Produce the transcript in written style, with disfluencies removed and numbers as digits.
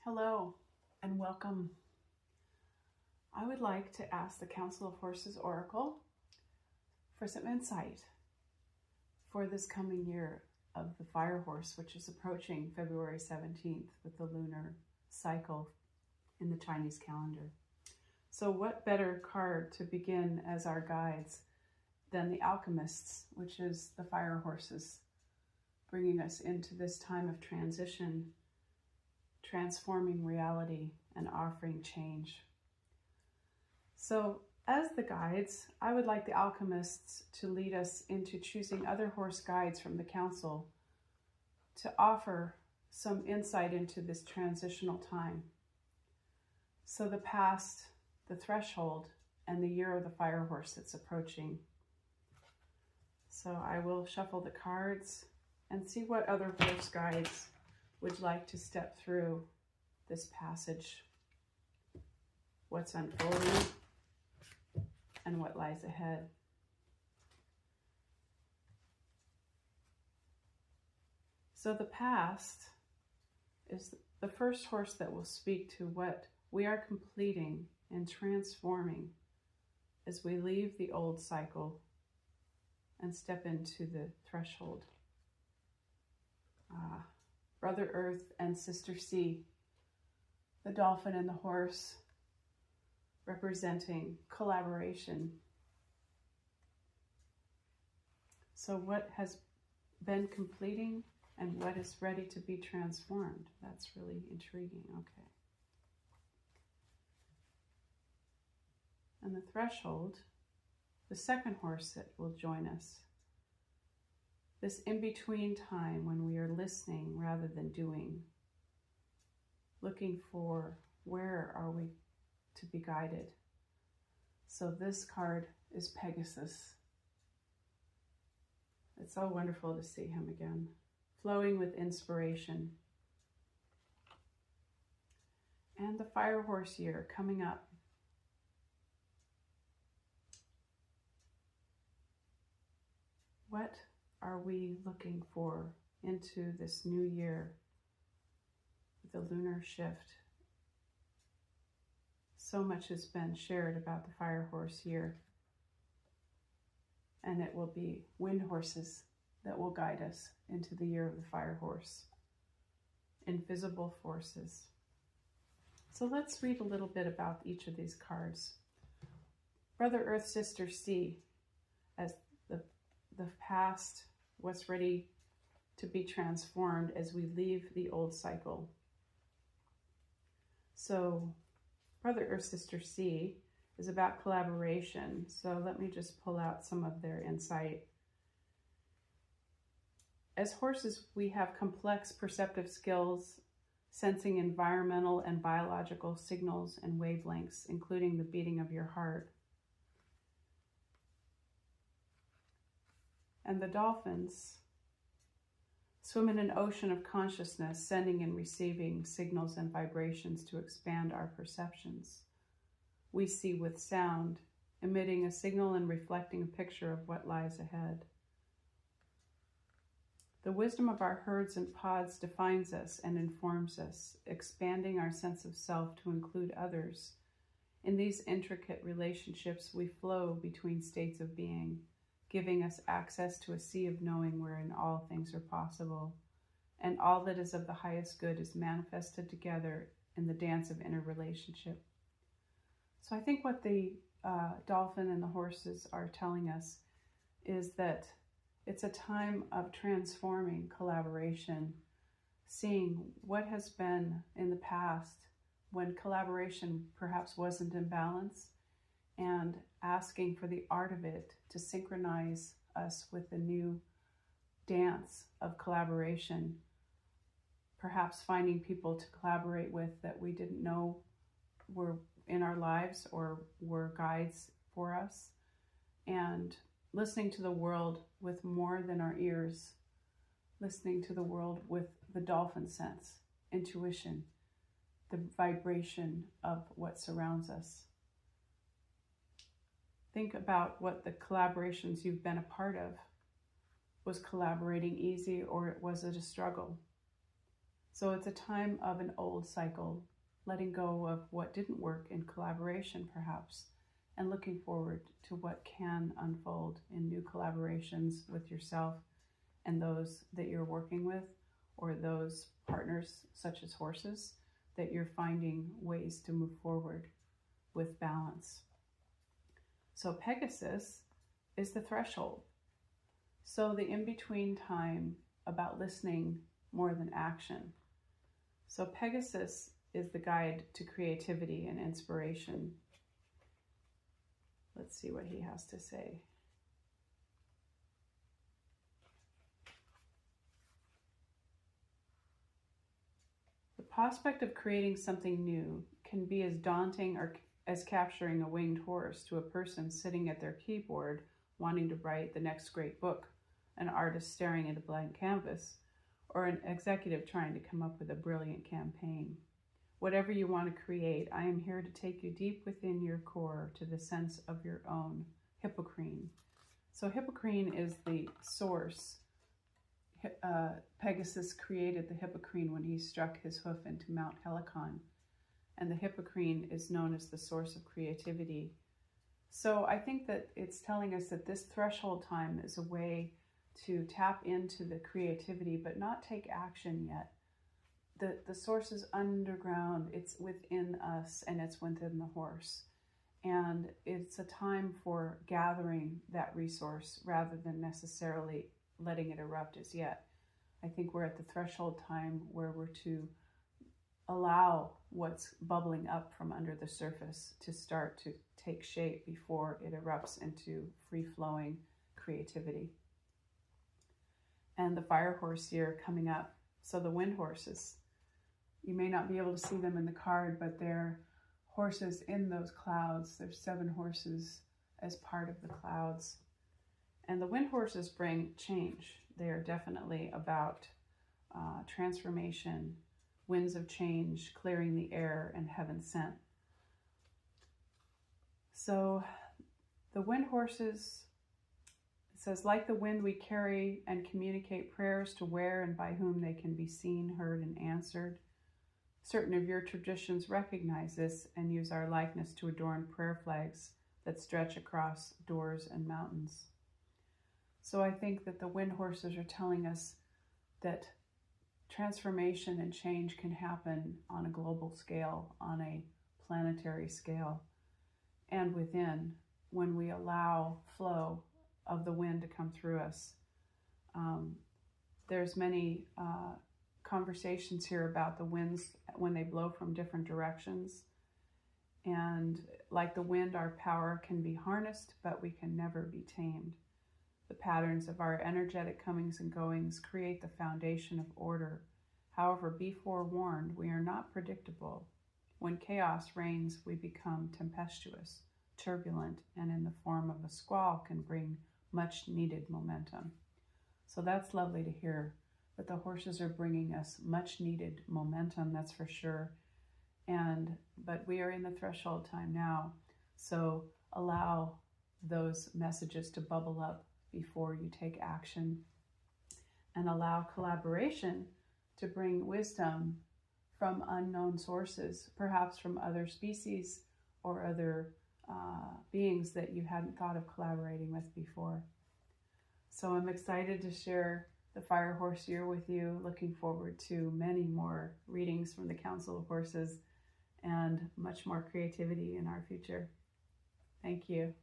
Hello and welcome. I would like to ask the Council of Horses Oracle for some insight for this coming year of the Fire Horse, which is approaching February 17th with the lunar cycle in the Chinese calendar. So what better card to begin as our guides than the Alchemists, which is the Fire Horses, bringing us into this time of transition, transforming reality and offering change. So as the guides, I would like the Alchemists to lead us into choosing other horse guides from the council to offer some insight into this transitional time. So the past, the threshold, and the year of the Fire Horse that's approaching. So I will shuffle the cards and see what other horse guides would like to step through this passage, what's unfolding and what lies ahead. So the past is the first horse that will speak to what we are completing and transforming as we leave the old cycle and step into the threshold. Brother Earth and Sister Sea, the dolphin and the horse, representing collaboration. So what has been completing and what is ready to be transformed? That's really intriguing. Okay. And the threshold, the second horse that will join us. This in-between time when we are listening rather than doing, looking for where are we to be guided. So this card is Pegasus. It's so wonderful to see him again, flowing with inspiration. And the Fire Horse year coming up. What are we looking for into this new year with the lunar shift? So much has been shared about the Fire Horse year, and it will be wind horses that will guide us into the year of the Fire Horse, invisible forces. So let's read a little bit about each of these cards. Brother Earth, Sister Sea, as the past, what's ready to be transformed as we leave the old cycle. So Brother Earth, Sister Sea is about collaboration. So let me just pull out some of their insight. As horses, we have complex perceptive skills, sensing environmental and biological signals and wavelengths, including the beating of your heart. And the dolphins swim in an ocean of consciousness, sending and receiving signals and vibrations to expand our perceptions. We see with sound, emitting a signal and reflecting a picture of what lies ahead. The wisdom of our herds and pods defines us and informs us, expanding our sense of self to include others. In these intricate relationships, we flow between states of being, giving us access to a sea of knowing wherein all things are possible, and all that is of the highest good is manifested together in the dance of interrelationship. So I think what the dolphin and the horses are telling us is that it's a time of transforming collaboration, seeing what has been in the past when collaboration perhaps wasn't in balance, and asking for the art of it to synchronize us with the new dance of collaboration. Perhaps finding people to collaborate with that we didn't know were in our lives or were guides for us, and listening to the world with more than our ears, listening to the world with the dolphin sense, intuition, the vibration of what surrounds us. Think about what the collaborations you've been a part of. Was collaborating easy, or was it a struggle? So it's a time of an old cycle, letting go of what didn't work in collaboration perhaps, and looking forward to what can unfold in new collaborations with yourself and those that you're working with, or those partners such as horses that you're finding ways to move forward with balance. So Pegasus is the threshold. So the in-between time about listening more than action. So Pegasus is the guide to creativity and inspiration. Let's see what he has to say. The prospect of creating something new can be as daunting or as capturing a winged horse to a person sitting at their keyboard wanting to write the next great book, an artist staring at a blank canvas, or an executive trying to come up with a brilliant campaign. Whatever you want to create, I am here to take you deep within your core to the sense of your own Hippocrene. So Hippocrene is the source. Pegasus created the Hippocrene when he struck his hoof into Mount Helicon, and the Hippocrene is known as the source of creativity. So I think that it's telling us that this threshold time is a way to tap into the creativity, but not take action yet. The source is underground, it's within us, and it's within the horse. And it's a time for gathering that resource rather than necessarily letting it erupt as yet. I think we're at the threshold time where we're to allow what's bubbling up from under the surface to start to take shape before it erupts into free-flowing creativity. And the fire horse here coming up. So the wind horses, you may not be able to see them in the card, but they're horses in those clouds. There's 7 horses as part of the clouds. And the wind horses bring change. They are definitely about transformation, winds of change, clearing the air, and heaven sent. So the wind horses, it says, like the wind, we carry and communicate prayers to where and by whom they can be seen, heard, and answered. Certain of your traditions recognize this and use our likeness to adorn prayer flags that stretch across doors and mountains. So I think that the wind horses are telling us that transformation and change can happen on a global scale, on a planetary scale, and within, when we allow flow of the wind to come through us. There's many conversations here about the winds when they blow from different directions. And like the wind, our power can be harnessed, but we can never be tamed. The patterns of our energetic comings and goings create the foundation of order. However, be forewarned, we are not predictable. When chaos reigns, we become tempestuous, turbulent, and in the form of a squall can bring much needed momentum. So that's lovely to hear, that the horses are bringing us much needed momentum, that's for sure. But we are in the threshold time now, so allow those messages to bubble up before you take action, and allow collaboration to bring wisdom from unknown sources, perhaps from other species or other beings that you hadn't thought of collaborating with before. So I'm excited to share the Fire Horse year with you. Looking forward to many more readings from the Council of Horses and much more creativity in our future. Thank you.